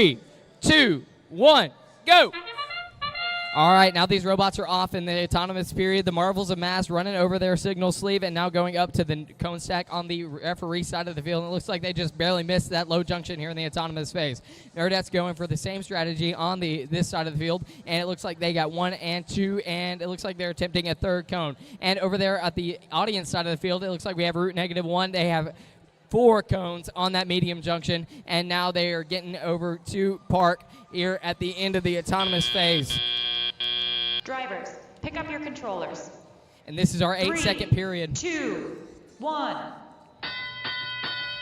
3, 2, 1, go! All right, now these robots are off in the autonomous period. The Marvels of Mass running over their signal sleeve and now going up to the cone stack on the referee side of the field. And it looks like they just barely missed that low junction here in the autonomous phase. Nerdettes going for the same strategy on this side of the field, and it looks like they got 1 and 2, and it looks like they're attempting a third cone. And over there at the audience side of the field, it looks like we have route -1. They have 4 cones on that medium junction, and now they are getting over to park here at the end of the autonomous phase. Drivers, pick up your controllers. And this is our 8-second period. 2, 1.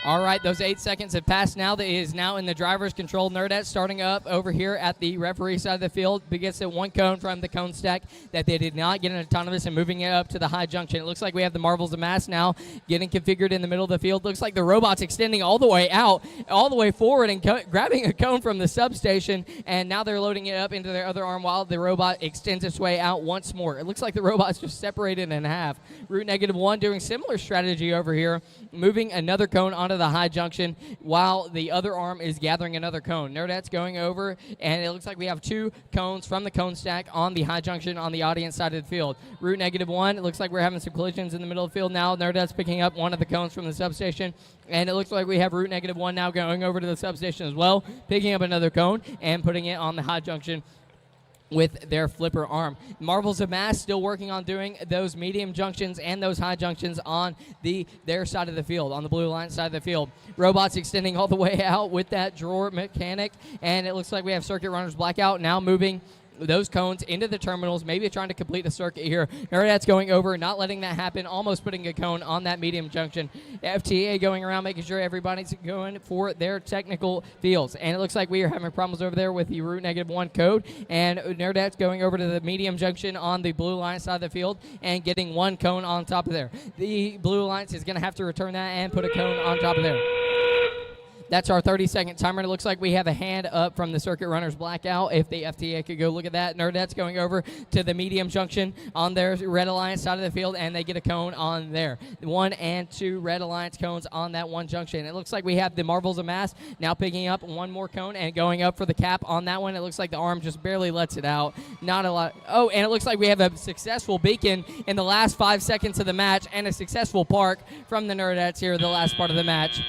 All right, those 8 seconds have passed now. That is now in the driver's control. Nerdette starting up over here at the referee side of the field. Gets it 1 cone from the cone stack that they did not get an autonomous and moving it up to the high junction. It looks like we have the Marvels of Mass now getting configured in the middle of the field. Looks like the robot's extending all the way out, all the way forward and grabbing a cone from the substation, and now they're loading it up into their other arm while the robot extends its way out once more. It looks like the robot's just separated in half. Route -1 doing similar strategy over here, moving another cone onto the high junction while the other arm is gathering another cone. Nerdette's going over, and it looks like we have 2 cones from the cone stack on the high junction on the audience side of the field. Route -1, it looks like we're having some collisions in the middle of the field now. Nerdette's picking up 1 of the cones from the substation, and it looks like we have route -1 now going over to the substation as well, picking up another cone and putting it on the high junction with their flipper arm. Marvels of Mass still working on doing those medium junctions and those high junctions on their side of the field, on the blue line side of the field. Robots extending all the way out with that drawer mechanic, and it looks like we have Circuit Runners Blackout now moving those cones into the terminals, maybe trying to complete the circuit here. Nerdette's going over, not letting that happen, almost putting a cone on that medium junction. FTA going around, making sure everybody's going for their technical fields. And it looks like we are having problems over there with the route -1 code. And Nerdette's going over to the medium junction on the blue line side of the field and getting 1 cone on top of there. The blue alliance is going to have to return that and put a cone on top of there. That's our 30-second timer. It looks like we have a hand up from the Circuit Runners Blackout. If the FTA could go look at that. Nerdette's going over to the medium junction on their Red Alliance side of the field, and they get a cone on there. 1 and 2 Red Alliance cones on that 1 junction. It looks like we have the Marvels of Mass now picking up 1 more cone and going up for the cap on that one. It looks like the arm just barely lets it out. Not a lot. Oh, and it looks like we have a successful beacon in the last 5 seconds of the match and a successful park from the Nerdettes here in the last part of the match.